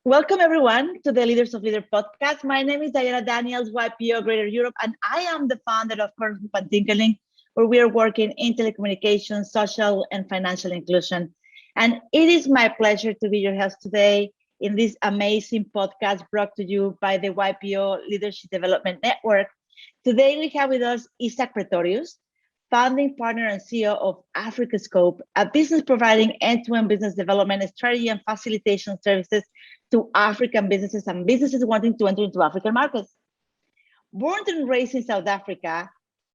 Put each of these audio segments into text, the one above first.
Welcome, everyone, to the Leaders of Leader podcast. My name is Diana Daniels, YPO Greater Europe, and I am the founder of Pan Africa, where we are working in telecommunications, social, and financial inclusion. And it is my pleasure to be your host today in this amazing podcast brought to you by the YPO Leadership Development Network. Today, we have with us Isak Pretorius, founding partner and CEO of Afriscope, a business providing end-to-end business development strategy and facilitation services to African businesses and businesses wanting to enter into African markets. Born and raised in South Africa,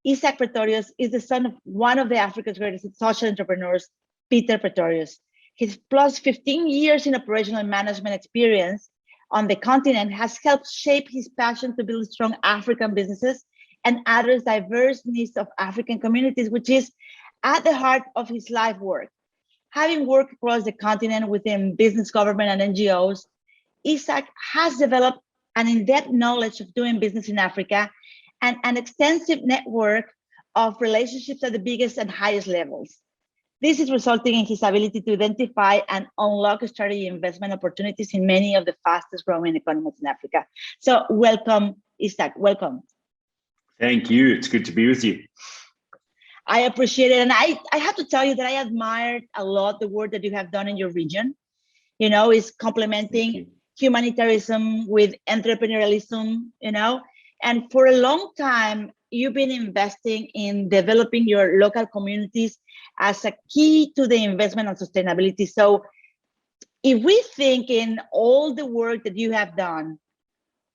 Isak Pretorius is the son of one of Africa's greatest social entrepreneurs, Peter Pretorius. His plus 15 years in operational management experience on the continent has helped shape his passion to build strong African businesses and address diverse needs of African communities, which is at the heart of his life work. Having worked across the continent within business, government, and NGOs, Isak has developed an in-depth knowledge of doing business in Africa and an extensive network of relationships at the biggest and highest levels. This is resulting in his ability to identify and unlock strategic investment opportunities in many of the fastest growing economies in Africa. So welcome, Isak, welcome. Thank you. It's good to be with you. I appreciate it. And I have to tell you that I admired a lot the work that you have done in your region. You know, it's complementing humanitarianism with entrepreneurialism, you know, and for a long time, you've been investing in developing your local communities as a key to the investment and sustainability. So if we think in all the work that you have done,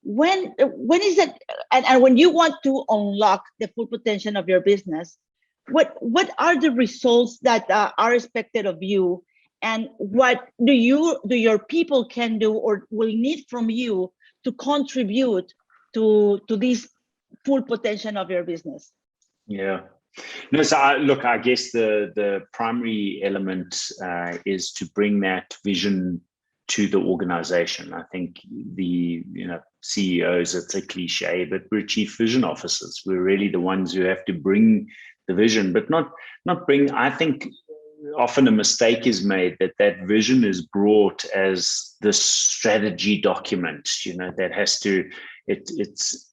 when is it, and when you want to unlock the full potential of your business, what are the results that are expected of you? And what do your people can do or will need from you to contribute to this full potential of your business? Yeah. No, so I guess the primary element is to bring that vision to the organization. I think the CEOs, it's a cliche, but we're chief vision officers. We're really the ones who have to bring the vision, but not bring. I think often a mistake is made that vision is brought as the strategy document, that has to,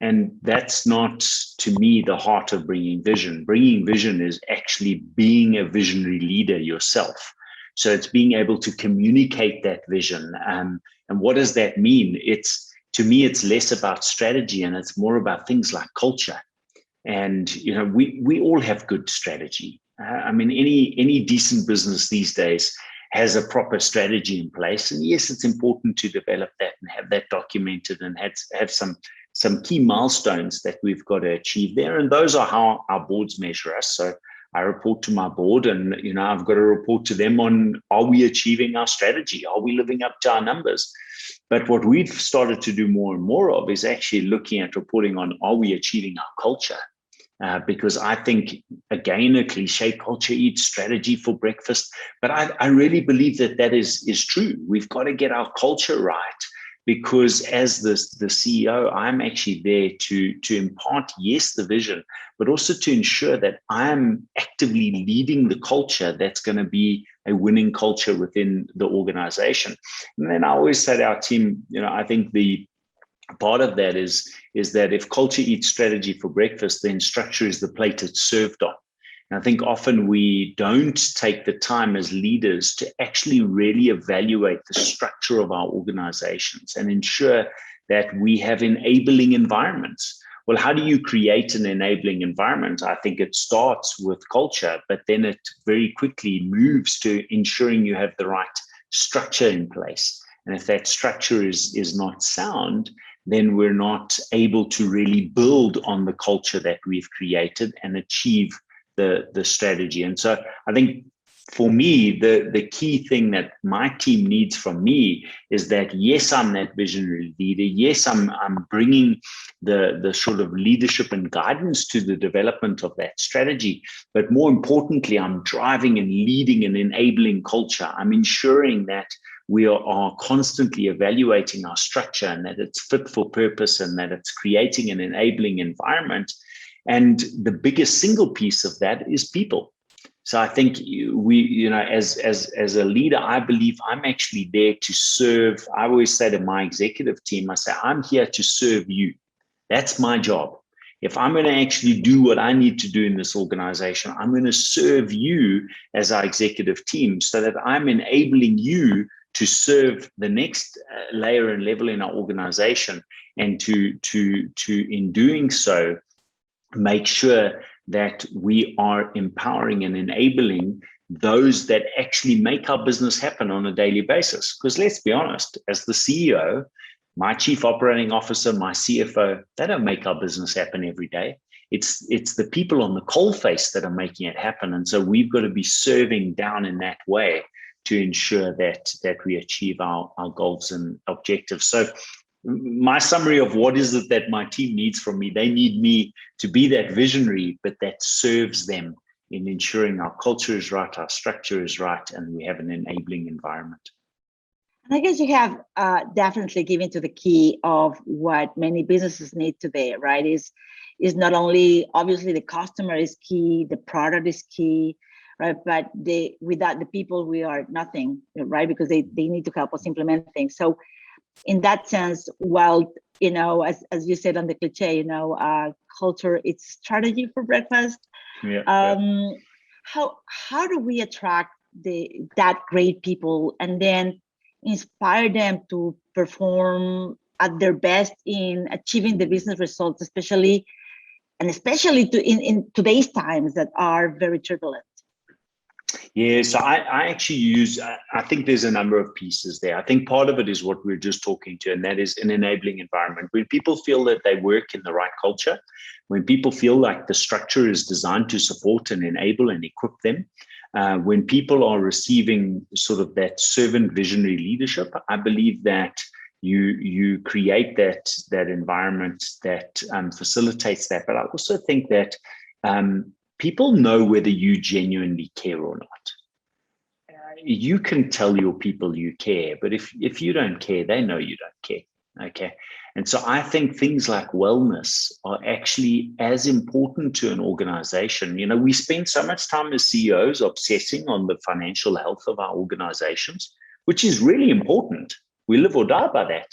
and that's not, to me, the heart of bringing vision. Bringing vision is actually being a visionary leader yourself. So it's being able to communicate that vision. And what does that mean? To me, it's less about strategy and it's more about things like culture. And, we all have good strategy. I mean, any decent business these days has a proper strategy in place. And yes, it's important to develop that and have that documented and have some key milestones that we've got to achieve there. And those are how our boards measure us. So I report to my board and, I've got to report to them on, are we achieving our strategy? Are we living up to our numbers? But what we've started to do more and more of is actually looking at reporting on, are we achieving our culture? Because I think, again, a cliche, culture eats strategy for breakfast. But I really believe that is true. We've got to get our culture right, because as the CEO, I'm actually there to impart, yes, the vision, but also to ensure that I'm actively leading the culture that's going to be a winning culture within the organization. And then I always say to our team, I think the part of that is that if culture eats strategy for breakfast, then structure is the plate it's served on. And I think often we don't take the time as leaders to actually really evaluate the structure of our organizations and ensure that we have enabling environments. Well, how do you create an enabling environment? I think it starts with culture, but then it very quickly moves to ensuring you have the right structure in place. And if that structure is not sound, then we're not able to really build on the culture that we've created and achieve the strategy. And so I think for me, the key thing that my team needs from me is that, yes, I'm that visionary leader. Yes, I'm bringing the sort of leadership and guidance to the development of that strategy. But more importantly, I'm driving and leading and enabling culture. I'm ensuring that we are constantly evaluating our structure and that it's fit for purpose and that it's creating an enabling environment. And the biggest single piece of that is people. So I think as a leader, I believe I'm actually there to serve. I always say to my executive team, I say, I'm here to serve you. That's my job. If I'm going to actually do what I need to do in this organization, I'm going to serve you as our executive team so that I'm enabling you to serve the next layer and level in our organization, and to in doing so, make sure that we are empowering and enabling those that actually make our business happen on a daily basis. Because let's be honest, as the CEO, my chief operating officer, my CFO, they don't make our business happen every day. It's the people on the coalface that are making it happen. And so we've got to be serving down in that way to ensure that we achieve our goals and objectives. So my summary of what is it that my team needs from me, they need me to be that visionary, but that serves them in ensuring our culture is right, our structure is right, and we have an enabling environment. And I guess you have definitely given to the key of what many businesses need today, right? Is not only obviously the customer is key, the product is key, right? But without the people, we are nothing, right? Because they need to help us implement things. So in that sense, while, as you said on the cliche, culture, it's strategy for breakfast. How do we attract that great people and then inspire them to perform at their best in achieving the business results, especially in today's times that are very turbulent? Yeah, so I actually I think there's a number of pieces there. I think part of it is what we're just talking to, and that is an enabling environment. When people feel that they work in the right culture, when people feel like the structure is designed to support and enable and equip them, when people are receiving sort of that servant visionary leadership, I believe that you create that environment that facilitates that. But I also think that people know whether you genuinely care or not. You can tell your people you care, but if you don't care, they know you don't care. Okay. And so I think things like wellness are actually as important to an organization. We spend so much time as CEOs obsessing on the financial health of our organizations, which is really important. We live or die by that.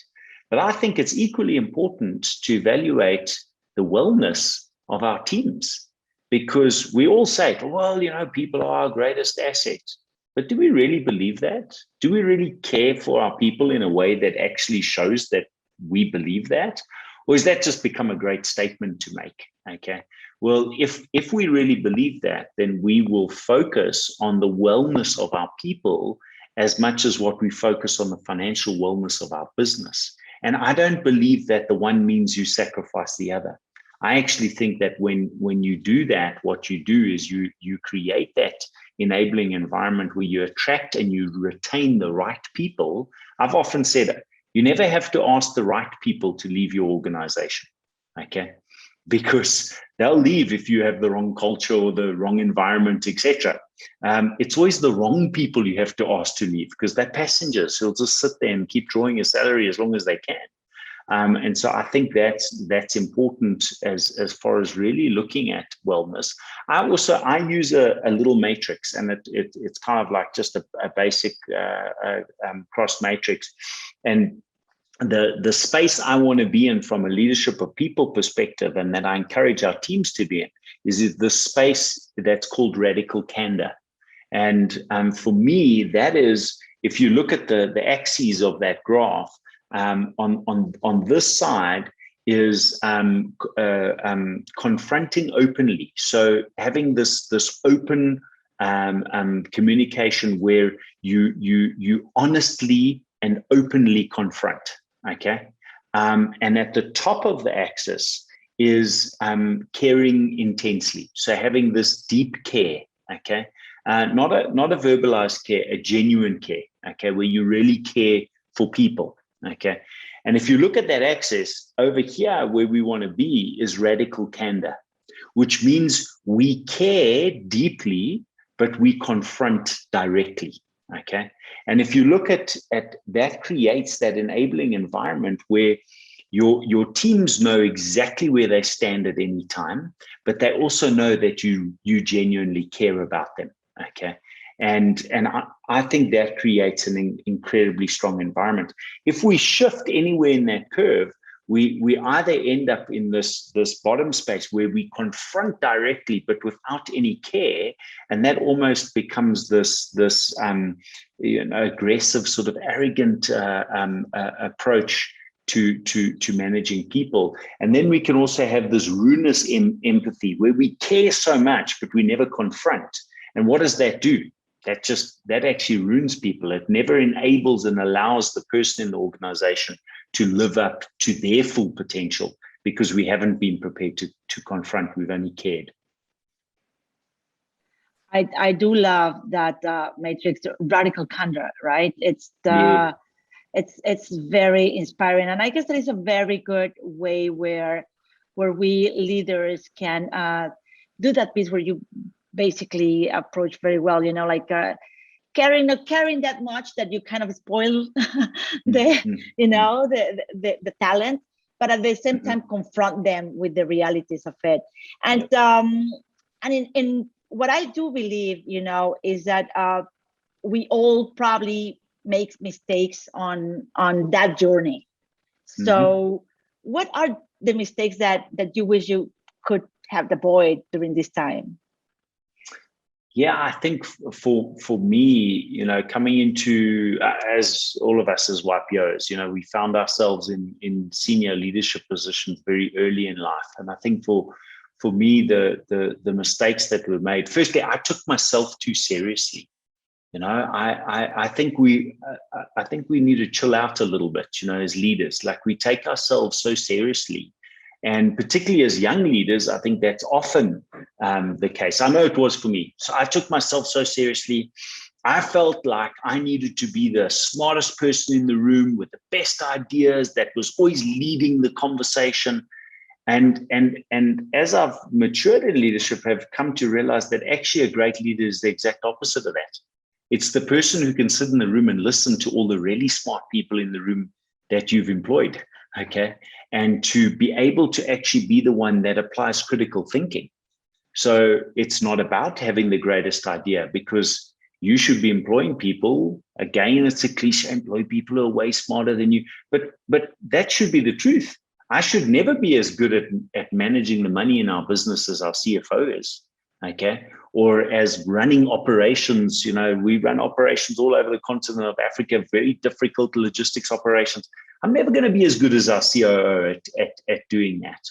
But I think it's equally important to evaluate the wellness of our teams, because we all say, well, people are our greatest asset. But do we really believe that? Do we really care for our people in a way that actually shows that we believe that? Or is that just become a great statement to make? Okay. Well, if we really believe that, then we will focus on the wellness of our people as much as what we focus on the financial wellness of our business. And I don't believe that the one means you sacrifice the other. I actually think that when you do that, what you do is you create that enabling environment where you attract and you retain the right people. I've often said it, you never have to ask the right people to leave your organization, okay? Because they'll leave if you have the wrong culture or the wrong environment, etc. It's always the wrong people you have to ask to leave, because they're passengers who'll just sit there and keep drawing a salary as long as they can. And so I think that's important as far as really looking at wellness. I use a little matrix, and it's kind of like just a basic cross matrix. And the space I want to be in from a leadership of people perspective, and that I encourage our teams to be in, is the space that's called radical candor. And for me, that is, if you look at the axes of that graph, on this side is confronting openly. So having this open communication where you honestly and openly confront. Okay, and at the top of the axis is caring intensely. So having this deep care. Okay, not a verbalized care, a genuine care. Okay, where you really care for people. Okay. And if you look at that axis over here, where we want to be is radical candor, which means we care deeply, but we confront directly. Okay. And if you look at that, creates that enabling environment where your teams know exactly where they stand at any time, but they also know that you genuinely care about them. Okay. And I think that creates an incredibly strong environment. If we shift anywhere in that curve, we either end up in this bottom space where we confront directly but without any care, and that almost becomes this aggressive, sort of arrogant approach to managing people. And then we can also have this ruinous empathy where we care so much but we never confront. And what does that do? That actually ruins people. It never enables and allows the person in the organization to live up to their full potential, because we haven't been prepared to confront. We've only cared. I do love that matrix, radical candor, right? It's very inspiring, and I guess that is a very good way where we leaders can do that piece where you basically approach very well, like caring that much that you kind of spoil the talent, but at the same time confront them with the realities of it. And in what I do believe, is that we all probably make mistakes on that journey. So what are the mistakes that you wish you could have avoided during this time? Yeah, I think for me, coming into, as all of us as YPOs, we found ourselves in senior leadership positions very early in life. And I think for me, the mistakes that were made, firstly, I took myself too seriously. I think we need to chill out a little bit, as leaders. Like, we take ourselves so seriously. And particularly as young leaders, I think that's often the case. I know it was for me. So I took myself so seriously. I felt like I needed to be the smartest person in the room with the best ideas, that was always leading the conversation. And as I've matured in leadership, I've come to realize that actually a great leader is the exact opposite of that. It's the person who can sit in the room and listen to all the really smart people in the room that you've employed. Okay. And to be able to actually be the one that applies critical thinking. So it's not about having the greatest idea, because you should be employing people. Again, it's a cliche, employ people who are way smarter than you. But that should be the truth. I should never be as good at managing the money in our business as our CFO is. Okay. Or as running operations. We run operations all over the continent of Africa, very difficult logistics operations. I'm never going to be as good as our COO at doing that.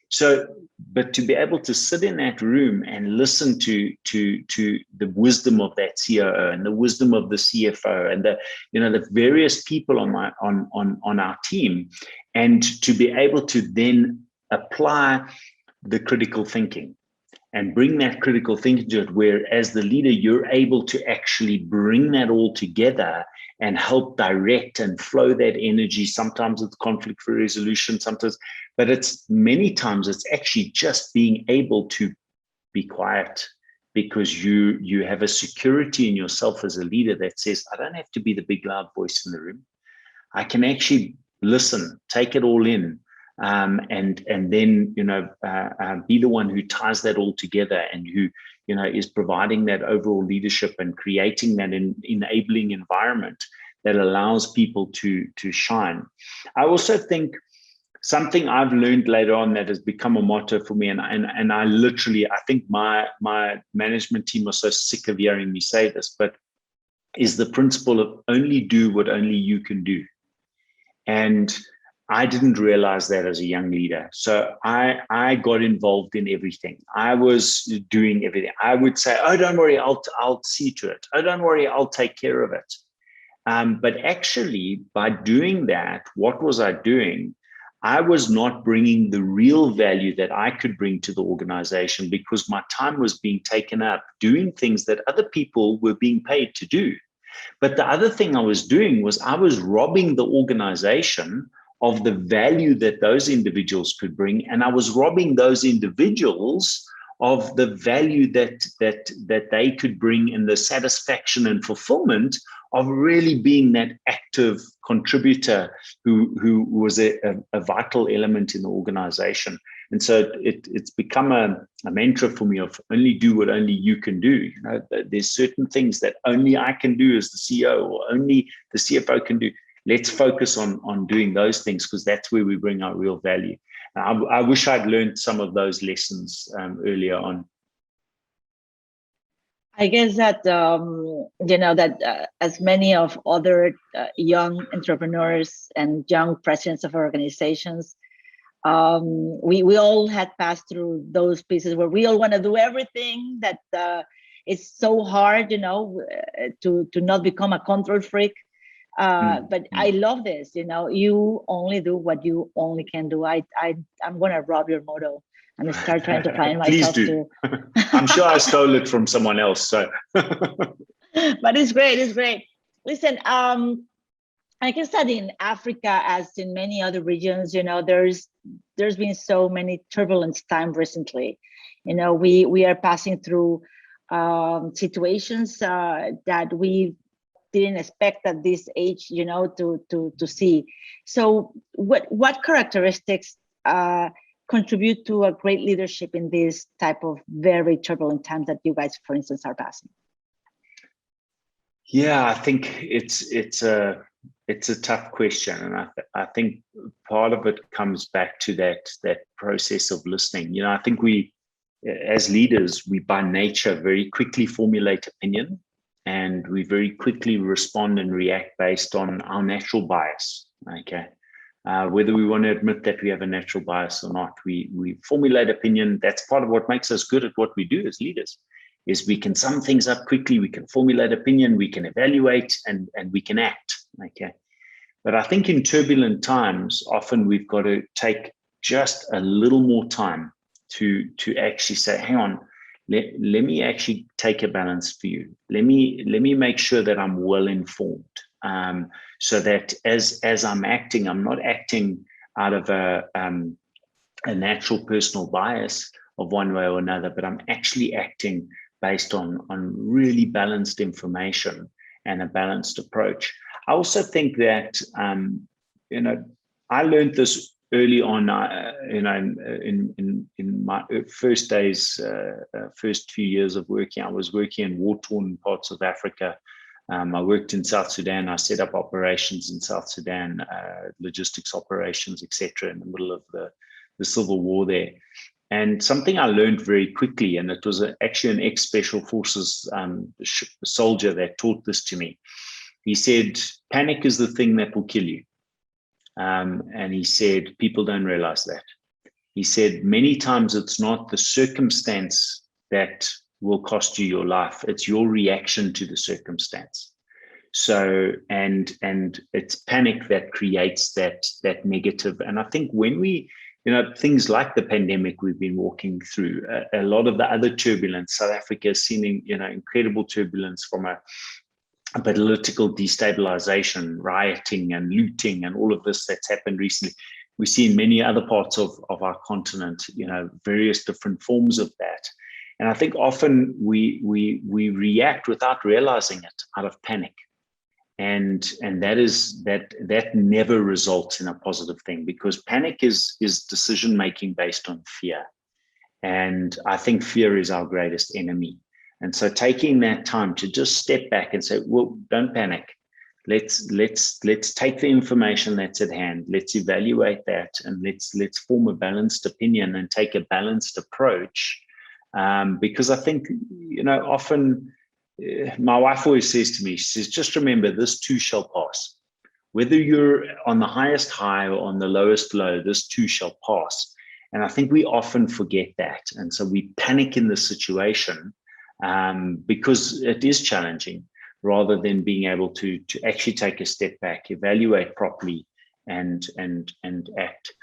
So, but to be able to sit in that room and listen to the wisdom of that COO and the wisdom of the CFO and the various people on our team, and to be able to then apply the critical thinking and bring that critical thinking to it, where as the leader, you're able to actually bring that all together and help direct and flow that energy. Sometimes it's conflict for resolution, sometimes, but many times it's actually just being able to be quiet, because you have a security in yourself as a leader that says, I don't have to be the big loud voice in the room. I can actually listen, take it all in, and then be the one who ties that all together, and who is providing that overall leadership and creating that enabling environment that allows people to shine. I also think something I've learned later on that has become a motto for me, and I think my management team was so sick of hearing me say this, but is the principle of only do what only you can do. And I didn't realize that as a young leader. So I got involved in everything. I was doing everything. I would say, oh, don't worry, I'll see to it. Oh, don't worry, I'll take care of it. But actually, by doing that, what was I doing? I was not bringing the real value that I could bring to the organization, because my time was being taken up doing things that other people were being paid to do. But the other thing I was doing was I was robbing the organization of the value that those individuals could bring. And I was robbing those individuals of the value that they could bring, in the satisfaction and fulfillment of really being that active contributor who was a vital element in the organization. And so it's become a mantra for me of only do what only you can do. You know, there's certain things that only I can do as the CEO or only the CFO can do. Let's focus on doing those things, because that's where we bring our real value. I wish I'd learned some of those lessons earlier on. I guess that, as many of other young entrepreneurs and young presidents of organizations, we all had passed through those pieces where we all want to do everything, that it's so hard, to not become a control freak. But I love this, you only do what you only can do. I'm going to rob your motto and start trying to find myself. Please do. I'm sure I stole it from someone else. So, but it's great. It's great. Listen, I guess that in Africa, as in many other regions, there's been so many turbulent times recently. We are passing through situations that we didn't expect at this age, to see. So what characteristics contribute to a great leadership in this type of very turbulent times that you guys, for instance, are passing? Yeah, I think it's a tough question, and I think part of it comes back to that process of listening. I think we, as leaders, we by nature very quickly formulate opinion, and we very quickly respond and react based on our natural bias. Okay. Whether we want to admit that we have a natural bias or not, we formulate opinion. That's part of what makes us good at what we do as leaders, is we can sum things up quickly, we can formulate opinion, we can evaluate, and we can act. Okay. But I think in turbulent times, often we've got to take just a little more time to actually say, hang on, let me actually take a balance for you. Let me make sure that I'm well informed. So that as I'm acting, I'm not acting out of a natural personal bias of one way or another, but I'm actually acting based on really balanced information and a balanced approach. I also think that I learned this early on. In my first days, first few years of working, I was working in war-torn parts of Africa. I worked in South Sudan. I set up operations in South Sudan, logistics operations, etc., in the middle of the civil war there. And something I learned very quickly, and it was actually an ex-special forces soldier that taught this to me. He said, panic is the thing that will kill you. And he said, people don't realize that. He said, many times it's not the circumstance that will cost you your life. It's your reaction to the circumstance. So, and it's panic that creates that negative. And I think when we, things like the pandemic we've been walking through, a lot of the other turbulence, South Africa is seeing, incredible turbulence from a political destabilization, rioting and looting and all of this that's happened recently. We see in many other parts of our continent, various different forms of that. And I think often we react without realizing it out of panic. And that never results in a positive thing, because panic is decision making based on fear. And I think fear is our greatest enemy. And so taking that time to just step back and say, well, don't panic. Let's take the information that's at hand. Let's evaluate that, and let's form a balanced opinion and take a balanced approach. Because I think, often my wife always says to me, she says, just remember, this too shall pass. Whether you're on the highest high or on the lowest low, this too shall pass. And I think we often forget that. And so we panic in the situation because it is challenging, rather than being able to actually take a step back, evaluate properly, and act.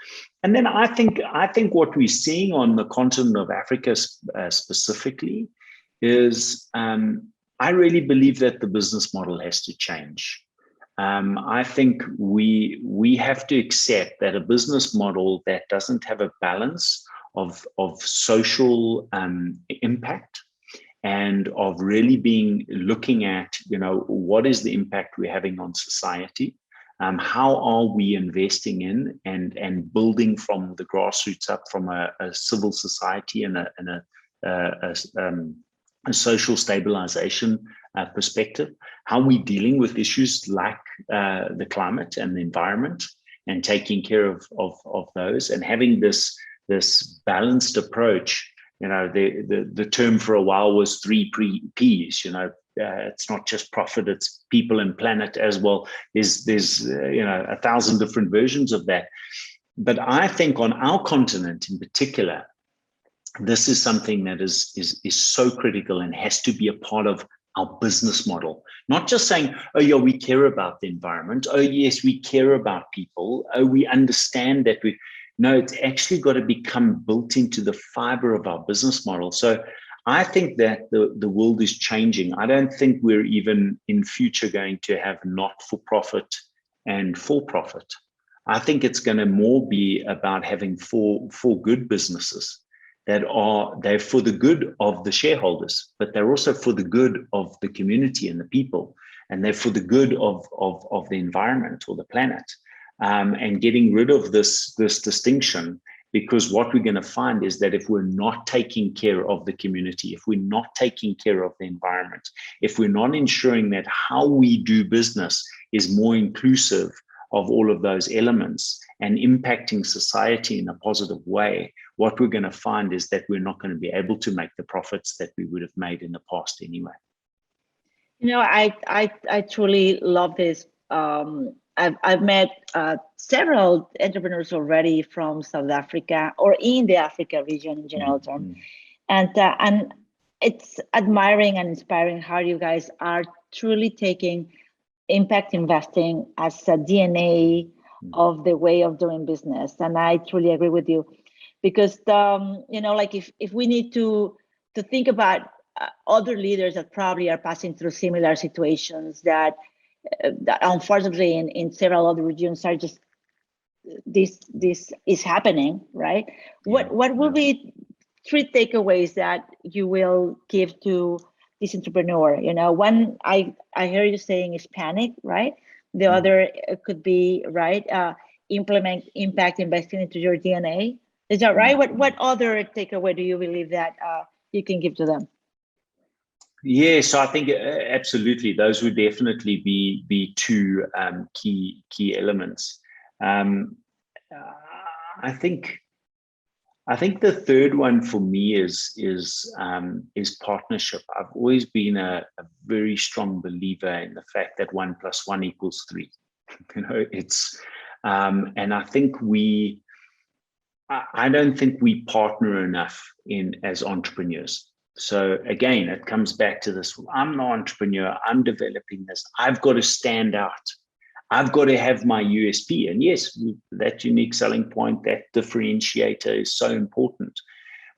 And then I think what we're seeing on the continent of Africa specifically is I really believe that the business model has to change. I think we have to accept that a business model that doesn't have a balance of social impact and of really looking at, what is the impact we're having on society, How are we investing in and building from the grassroots up, from a civil society and a social stabilization perspective? How are we dealing with issues like the climate and the environment, and taking care of those, and having this balanced approach? The term for a while was 3 Ps. It's not just profit, it's people and planet as well. There's 1,000 different versions of that. But I think on our continent in particular, this is something that is so critical and has to be a part of our business model. Not just saying, oh yeah, we care about the environment. Oh yes, we care about people. Oh, we understand that no, it's actually got to become built into the fiber of our business model. So I think that the world is changing. I don't think we're even in future going to have not-for-profit and for-profit. I think it's going to more be about having for good businesses they're for the good of the shareholders, but they're also for the good of the community and the people, and they're for the good of the environment or the planet. And getting rid of this distinction, because what we're going to find is that if we're not taking care of the community, if we're not taking care of the environment, if we're not ensuring that how we do business is more inclusive of all of those elements and impacting society in a positive way, what we're going to find is that we're not going to be able to make the profits that we would have made in the past anyway. I truly love this. I've met several entrepreneurs already from South Africa or in the Africa region in general terms, and it's admiring and inspiring how you guys are truly taking impact investing as a DNA of the way of doing business. And I truly agree with you, because like if we need to think about other leaders that probably are passing through similar situations that unfortunately in several other regions are just this is happening, right? What will be 3 takeaways that you will give to this entrepreneur? One I hear you saying is panic, right? The other could be, right, implement impact investing into your DNA. Is that right? What other takeaway do you believe that you can give to them? Yeah, so I think absolutely those would definitely be 2 key elements. I think the third one for me is partnership. I've always been a very strong believer in the fact that 1 + 1 = 3. It's and I think I don't think we partner enough as entrepreneurs. So again, it comes back to this: I'm an entrepreneur, I'm developing this, I've got to stand out. I've got to have my USP. And yes, that unique selling point, that differentiator is so important.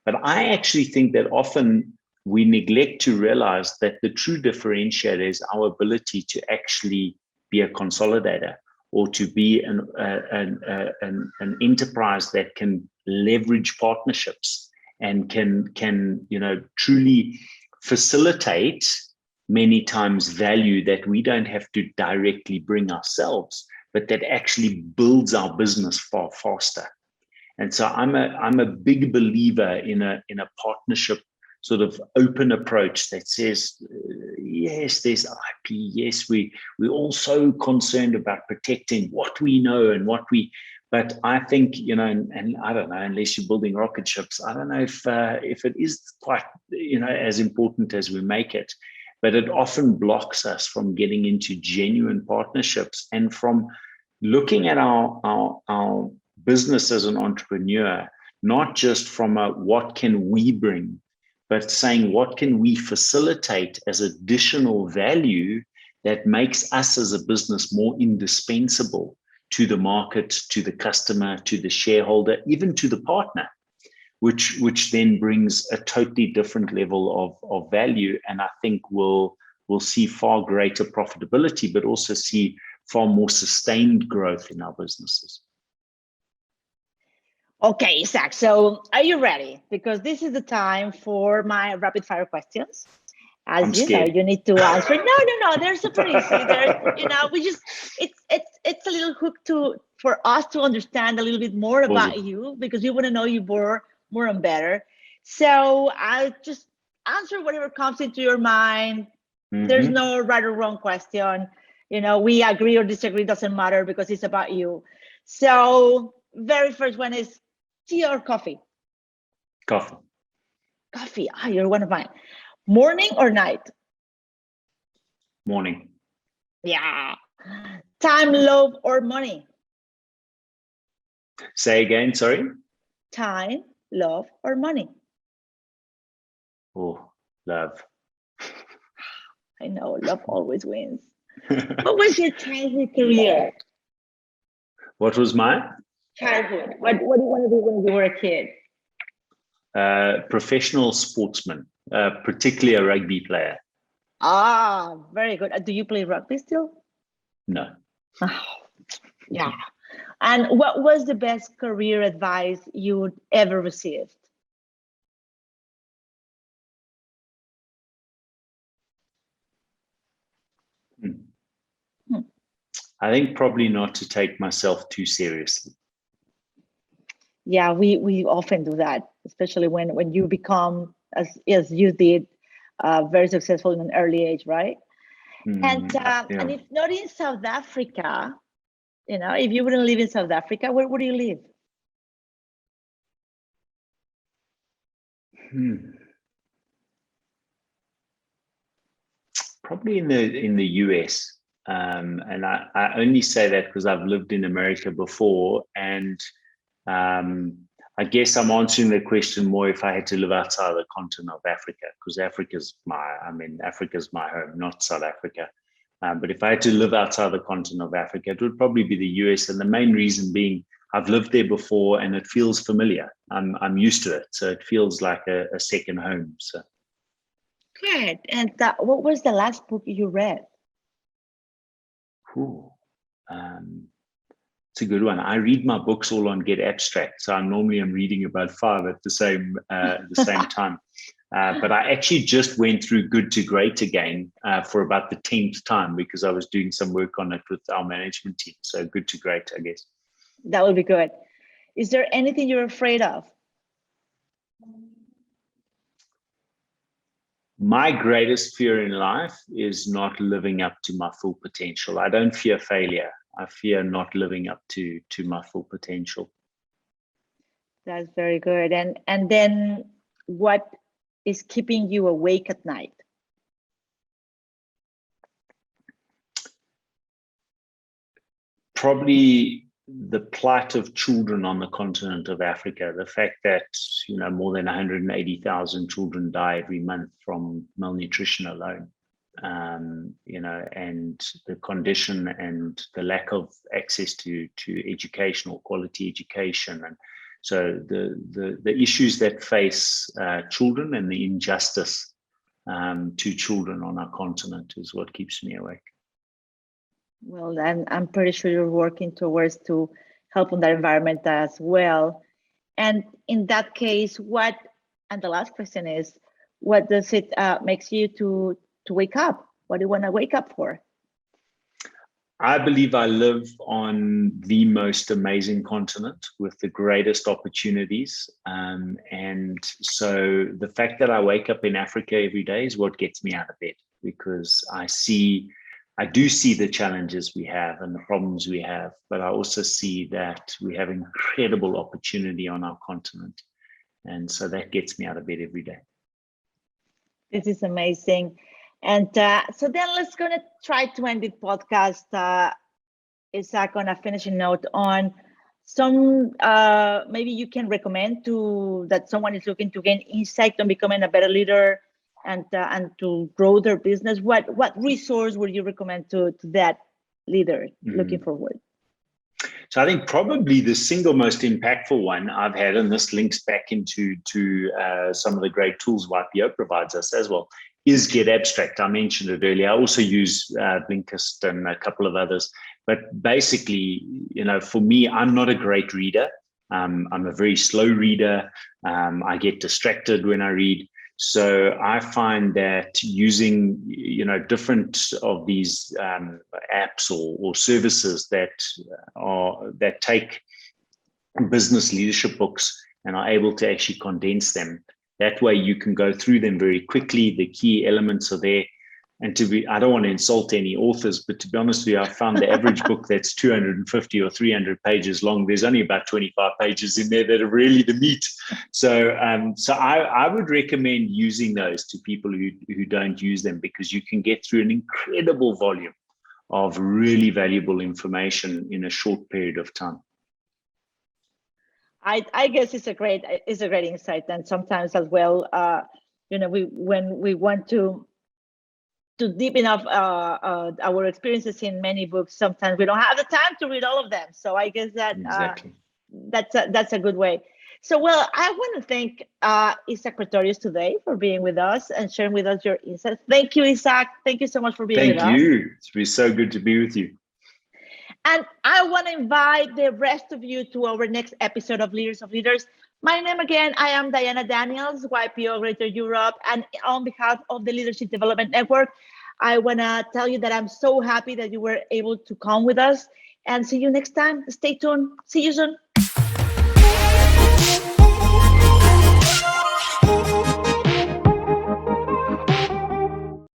But I actually think that often we neglect to realize that the true differentiator is our ability to actually be a consolidator, or to be an enterprise that can leverage partnerships and can truly facilitate many times value that we don't have to directly bring ourselves, but that actually builds our business far faster. And so I'm a big believer in a partnership sort of open approach that says, yes, there's IP. Yes, we're all so concerned about protecting what we know and but I think, and I don't know, unless you're building rocket ships, I don't know if it is quite, as important as we make it. But it often blocks us from getting into genuine partnerships and from looking at our business as an entrepreneur, not just from what can we bring, but saying what can we facilitate as additional value that makes us as a business more indispensable to the market, to the customer, to the shareholder, even to the partner, which then brings a totally different level of value. And I think we'll see far greater profitability, but also see far more sustained growth in our businesses. Okay, Isak, so are you ready? Because this is the time for my rapid fire questions. As I'm you know, scared. you need to answer. No. They're super easy. They're, we just it's a little hook for us to understand a little bit more about you, because we want to know you more and better. So I'll just answer whatever comes into your mind. There's no right or wrong question. We agree or disagree, doesn't matter, because it's about you. So very first one is tea or coffee? Coffee. Coffee. You're one of mine. Morning or night? Morning. Yeah. Time, love, or money? Say again, sorry. Time, love, or money? Oh, love. I know, love always wins. What was your childhood career? What was my? Childhood. What do you want to do when you were a kid? Professional sportsman, particularly a rugby player. Very good. Do you play rugby still? No. Yeah. And what was the best career advice you'd ever received? I think probably not to take myself too seriously. Yeah, we often do that, especially when you become, as you did, very successful in an early age, right? And if not in South Africa, if you wouldn't live in South Africa, where would you live? Probably in the US. And I only say that because I've lived in America before, and I guess I'm answering the question more if I had to live outside the continent of Africa, because Africa's my home, not South Africa. But if I had to live outside the continent of Africa, it would probably be the US, and the main reason being I've lived there before and it feels familiar. I'm used to it, so it feels like a second home. So. Good. And what was the last book you read? It's a good one. I read my books all on Get Abstract, so I normally am reading about 5 at the same time. But I actually just went through Good to Great again for about the 10th time, because I was doing some work on it with our management team. So Good to Great, I guess. That would be good. Is there anything you're afraid of? My greatest fear in life is not living up to my full potential. I don't fear failure. I fear not living up to my full potential. That's very good. And then what is keeping you awake at night? Probably the plight of children on the continent of Africa, the fact that more than 180,000 children die every month from malnutrition alone, and the condition and the lack of access to education or quality education, and so the issues that face children and the injustice to children on our continent is what keeps me awake. Well, I'm pretty sure you're working towards to help on that environment as well. And in that case, and the last question is, what does it makes you to wake up? What do you want to wake up for? I believe I live on the most amazing continent with the greatest opportunities. And so the fact that I wake up in Africa every day is what gets me out of bed, because I do see the challenges we have and the problems we have, but I also see that we have incredible opportunity on our continent. And so that gets me out of bed every day. This is amazing. And so then let's gonna try to end the podcast. Isak, on a finishing note on some, maybe you can recommend that someone is looking to gain insight on becoming a better leader and to grow their business. What resource would you recommend to that leader looking forward? So I think probably the single most impactful one I've had, and this links back into some of the great tools YPO provides us as well, is Get Abstract. I mentioned it earlier. I also use Blinkist and a couple of others. But basically, for me, I'm not a great reader. I'm a very slow reader. I get distracted when I read. So I find that using, different of these apps or services that take business leadership books and are able to actually condense them. That way you can go through them very quickly. The key elements are there. And I don't want to insult any authors, but to be honest with you, I found the average book that's 250 or 300 pages long, there's only about 25 pages in there that are really the meat. So I would recommend using those to people who don't use them, because you can get through an incredible volume of really valuable information in a short period of time. I guess it's a great insight, and sometimes as well, when we want to deep enough our experiences in many books, sometimes we don't have the time to read all of them. So I guess that exactly. That's a good way. So, well, I want to thank Isak Pretorius today for being with us and sharing with us your insights. Thank you, Isak. Thank you so much for being with us. Thank you. It's been so good to be with you. And I want to invite the rest of you to our next episode of Leaders of Leaders. My name again, I am Diana Daniels, YPO Greater Europe, and on behalf of the Leadership Development Network, I want to tell you that I'm so happy that you were able to come with us, and see you next time. Stay tuned. See you soon.